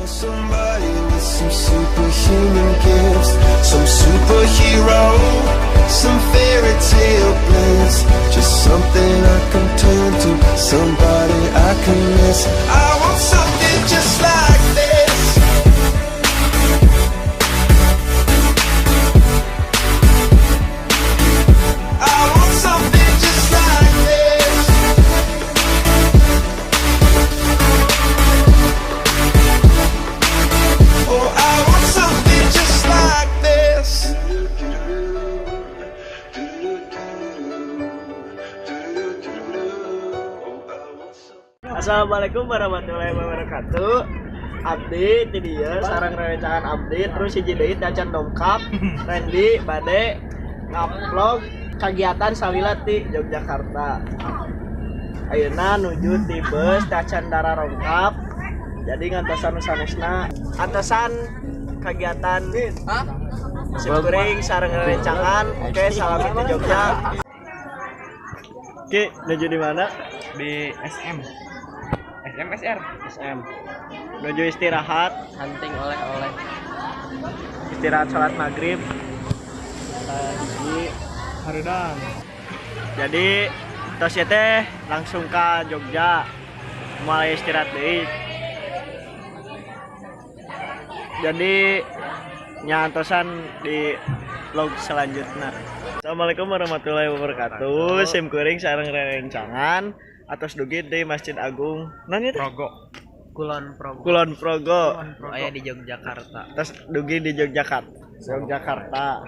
Somebody with some superhuman gifts, some superhero, some fairy tale bliss, just something I can turn to, somebody I can miss. I want something just like this. I want something just like this. Oh, I want something just like this. Assalamualaikum warahmatullahi wabarakatuh. Abdi ti dieu sareng rerencangan abdi terus hiji deui dacan dongkap Randy bade ngupload kagiatan salila ti Yogyakarta. Ayeuna nuju ti beus dacan dara rongkap. Jadi ngantosan sanesna atasan kegiatan simkuring sareng rerencangan. Oke, salam di Jogja. Oke, nuju di mana? Di SMSR. Menuju istirahat, Hunting oleh-oleh. istirahat sholat maghrib lagi Harudang. jadi tos ya teh langsung ke Jogja mulai istirahat deui. Jadi nyantosan di vlog selanjutnya. Assalamualaikum warahmatullahi wabarakatuh. Sim kuring sareng rerencangan atas dugi di Masjid Agung nanya Progo. Kulon Progo. Aya di Yogyakarta. Terus dugi di Yogyakarta.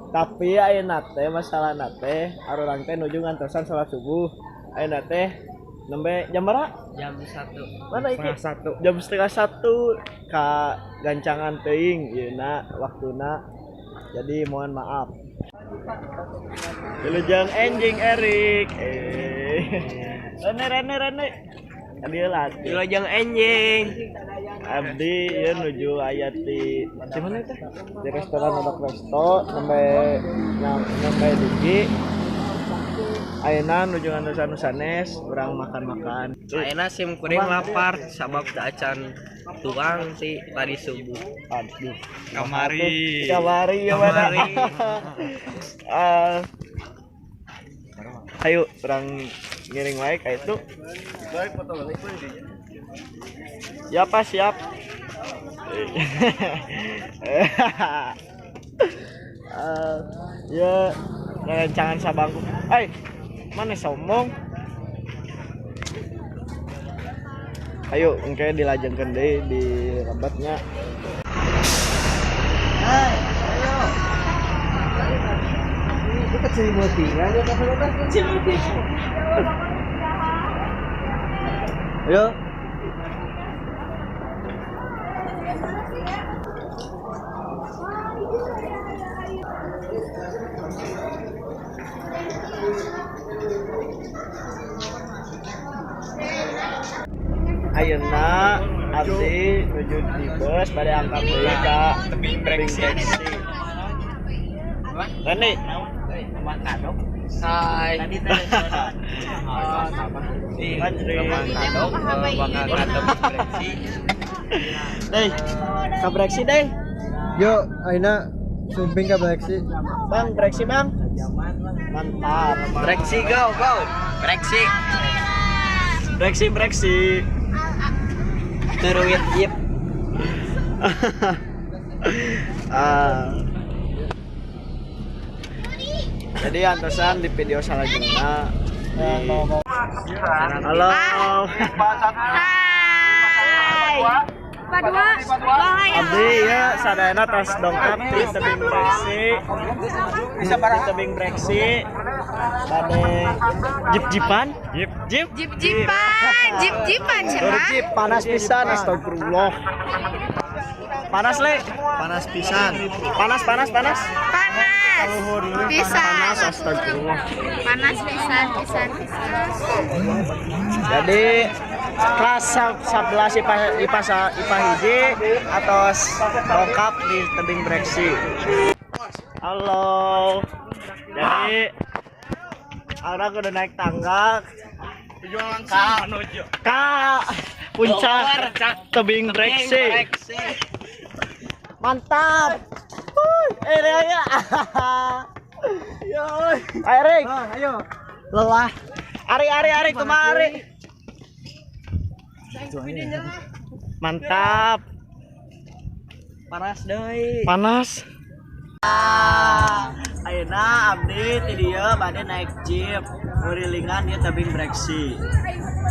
Tapi ayeuna teh masalah teh arurang teh nuju ngantosan salat subuh. Ayeuna teh nembe jam berapa? Jam 1. Mana iki? Jam setengah 1 ka gancangan teuing yeuna waktuna. Jadi mohon maaf. Wilujeng enjing Erik. Rene. Adieu lah. Wilujeng enjing. Abdi ya nuju aya di mana teh? Di restoran Odok Resto nembe dugi. Ayeuna nuju ngantosan sanes urang makan-makan. Ayeuna sim kuring lapar sabab dacan tuang sih tadi subuh. Aduh. Kamari ya mana? Ayo urang ngiring wae ka itu. Baik foto balik ya pas siap. Ya rencangan sabangku. Mana sombong? Ayo engke dilajengkeun deui di lembatnya. Ayo. Itu kecil mutingan ya kecil muting. Ayo. Ayeuna abdi nuju di bus bade angkat deui ka tebing breksi. Rene, Kadok. Hai. Tadi teh di Kadok bakal ka tebing breksi. Deh, ka breksi deh. Yuk, aina sumping ke breksi. Bang, breksi bang. Mantap. Breksi go. Breksi. Teruit jeep. Jadi antosan di video selanjutnya. Halo. Hai. Abdi ya sadayana tas dongkap di tebing breksi. Bisa di tebing breksi. Bade jeep-jeepan. Jeep-jeepan cenah. Jeep panas pisan astagfirullah. Panas le. Panas pisan. Panas. Panas. Pisan. Panas astagfirullah. Panas pisan. Jadi kelas 11 IPA hiji atau dongkap di tebing breksi. Halo. Jadi orang udah naik tangga. Tujuan langsung menuju. Kak, puncak tebing breksi. Mantap. Raya. Yo. Erik. Ayo. Lelah. Ari kemari. Mantap. Panas deui. Panas. Ayeuna abdi ti dieu bade naik jeep ngurilingan ieu tebing breksi.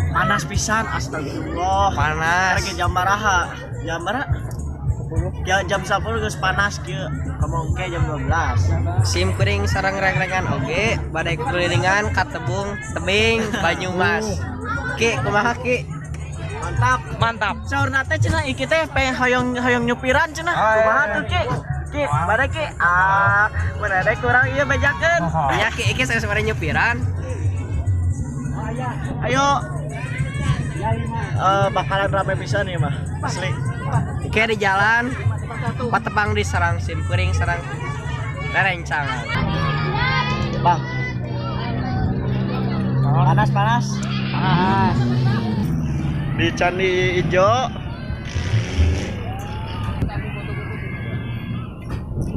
Panas pisan, astagfirullah. Panas. Lagi jam baraha? Jam bara? Ya jam 10 geus panas kieu. Kamongke jam 12. Sim kuring sareng rek-rekan oge bade kelilingan ka tebing Banyumas. Ki kumaha ki? Mantap. Saurna teh cenah iki teh pengen hoyong nyupiran cenah. Kumaha tuh ki? Ki, bade ki. Bade kurang ieu bejakeun. Ya ki iki sare nyupiran. Ayo. Bakalan rame pisan ieu mah. Asli. Iki di jalan patepang di sarang sim kuring sarang rerencangan. Bang. Panas. Di Candi Ijo.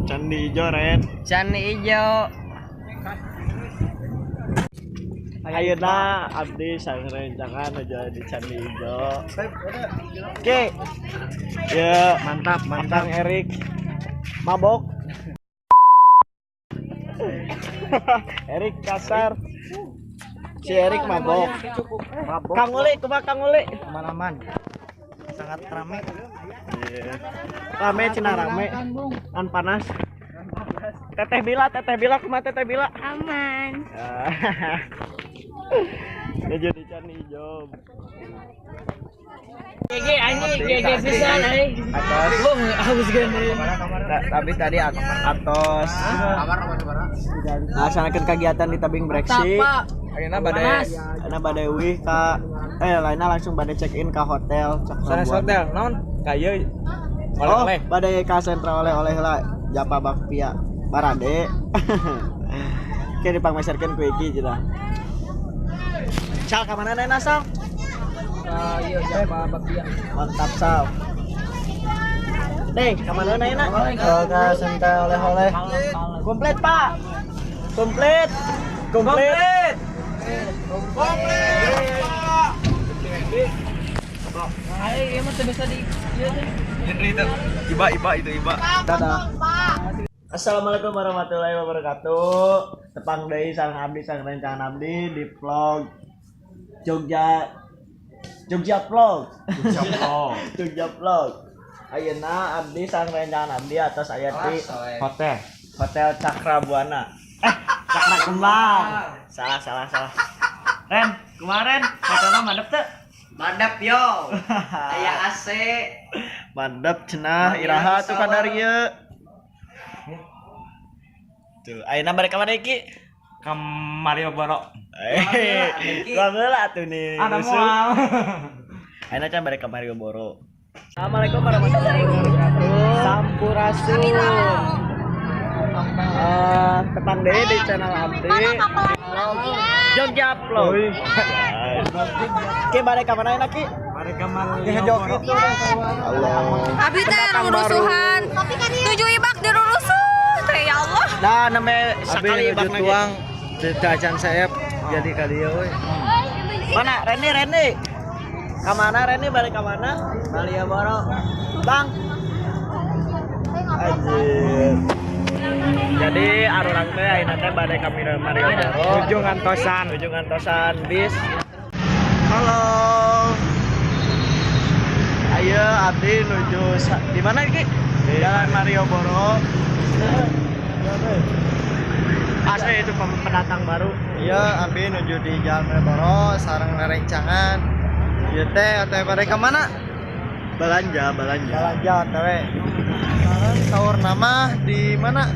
Candi Ijo, Ren. Candi Ijo. Ayeuna abdi sarencangan nuju di Candi Ijo. Oke. Ya, mantap. Kang Erik. Mabok. Erik kasar. Si Erik mabok. Kang Uli, kumaha Kang Uli? Aman-aman. Sangat ramai. Iya. Rame cenah rame. An panas. Teteh Bila kumaha Teteh Bila? Aman. Nuju di Candi Ijo. GG pisan Tapi tadi atos. Laksanakeun kegiatan di tebing breksi. Ayeuna bade wih ka lainnya langsung bade check in ke hotel. sanes hotel naon ka ieu Oleh-oleh. Bade ka sentra oleh-oleh lah Japa Bakpia Barade. Oke dipangmeserkeun ku iki cenah. Sal ka mana neuna Sal? ieu Japa Bakpia. Mantap Sal. Deh, ka mana neuna? Ke sentra oleh-oleh. Komplit Pak. Komplit. Iba. Dadah. Assalamualaikum warahmatullahi wabarakatuh. Tepang deui sareng abdi sareng rencangan abdi di vlog Jogja vlog. Jogja vlog. Ayeuna abdi sareng rencangan abdi atas aya di Hotel Cakra Buana. Cakra Kembang. Salah. Ren, kemarin hotelnya mandep teu? Madep yo. Aya AC. Mandep cenah iraha tuh kadarieu. Tuh, ayeuna bari ka mana iki? Ka Mario Boro. Gua tuh nih. Ada moal. Ayeuna can bari ka Mario Boro. Assalamualaikum warahmatullahi wabarakatuh. Sampurasun. Tepang deui di channel abdi. Jogja Vlog. Ki bari ka mana Ki? Bari ka Mario gitu. Allah. Abi teh rurusuhan. 7 ibak dirurusuh. Teh ya Allah. Nah, namanya sekali ibak tuang Dacan Saep jadi kali ya we. Mana Reni? Ka mana Reni balik ka mana? Malioboro. Bang. Anjir. Jadi arurang teh ayeuna teh bade ka Malioboro. Ujung Antosan bis. Halo. Ayo abdi nuju di mana Ki? Jalan Malioboro. Asli itu pendatang baru. Iya, abdi nuju di Jalan Malioboro sareng rerencangan. Ieu teh atuh bade ka mana? Belanja. OTW. Sekarang sahur nama di mana?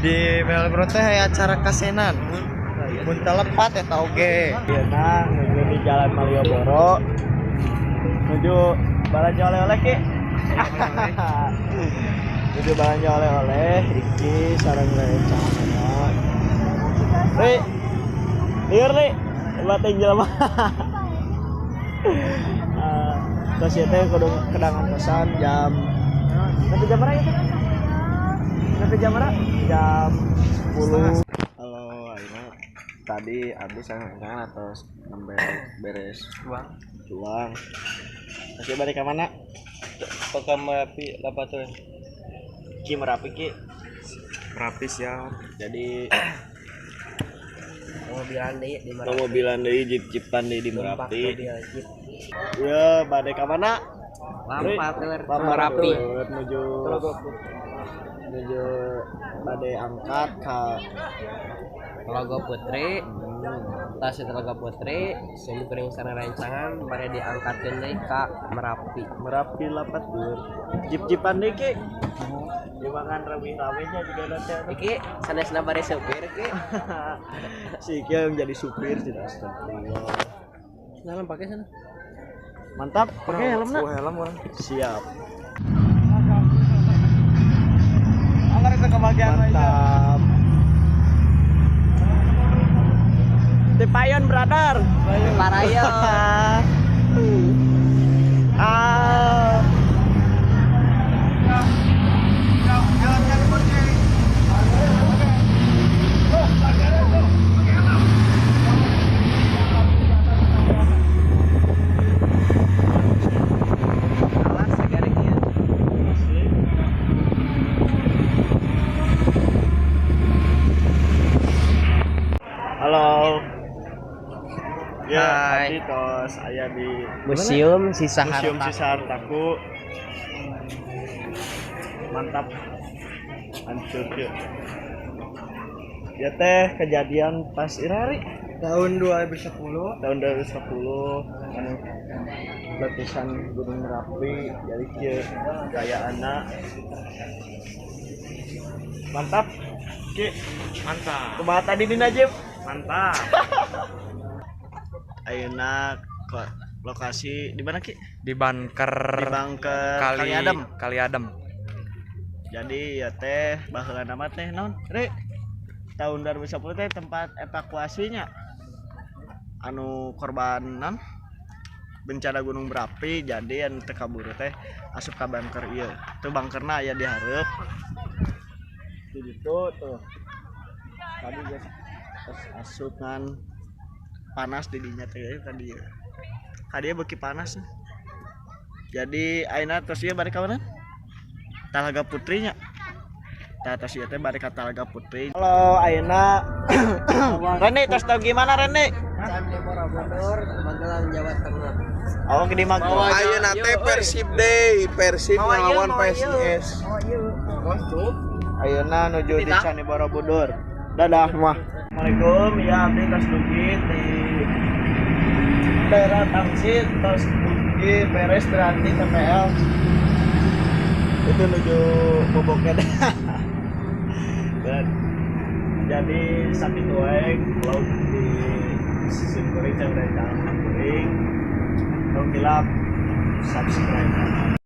Di Malioboro teh aya acara kasenan. Mun telepat eta oge. Iya nah, nuju di Jalan Malioboro. Nuju belanja oleh-oleh Ki. Nuju belanja oleh-oleh iki sareng rencana. Lieur nih, buat jelema. terus ya teh kudu kedangan pesan jam nanti jam berapa itu nanti jam berapa jam 10. Halo Aina, tadi abis kan atau nambah beres uang masih balik ke mana Apakah Merapi apa tuh? Ki Merapi Ki Merapi siap. jadi mobilan deui di Merapi. mobilan deui jeep-jeepan deui di Merapi Dia jeep. ya balik ke mana Lampateur Merapi Merapi. menuju badai angkat ke Telaga Putri. Tas Telaga Putri, sini kuring sana rancangan bare diangkatkeun deui ka Merapi. Merapi lapat dur jeep-jeepan deui Ki dimakan rame-ramenya juga nanti Iki sanesna bare supir ki. si Ki yang jadi supir tidak astagfirullah Dalam pakai sana. mantap pakai helm nak Helm orang. siap Anggar itu kebagian mantap Tipayon brother Parayo. ah Alas segarengnya. halo ya Hai. tadi tos aya di Museum Sisa Museum Harta. Sisa Hartaku mantap hancur ya ya teh kejadian pas irari Tahun 2010. tahun 2010 anu letusan Gunung Merapi jadi kieu kayak anak mantap Ki Mantap. kumaha tadi di Najib Mantap. ayeuna kok lokasi di mana Ki Di bunker di Bangker Kali Adem Kali Adem. jadi ya teh baheula nama teh naon Ri tahun 2010 teh tempat evakuasinya anu korbanan bencana gunung berapi jadi yang teu kabur teh asup ka bunker ieu tuh bunkerna aya di hareup di ditu tuh tadi geus asup ngan panas di dinya teh tadi kadieu beuki panas jadi ayeuna tos ieu balik ka mana Talaga Putrinya atas ieu teh bari ka Talaga Putri. Halo ayeuna Rene tos tau gimana Rene? Candi Borobudur, Magelang, Jawa Tengah. Oh gede mah. Ayeuna teh Persib Day, Persib ngelawan PSIS. Ayeuna nuju di Candi Borobudur. Dadah mah. Assalamualaikum ya abdi tos dugi di daerah Tamsit tos dugi beres berarti TPL. Itu nuju Boboket. Jadi sakit wae vlog di sisi kuring cang dari jalan kuring. Tolong subscribe.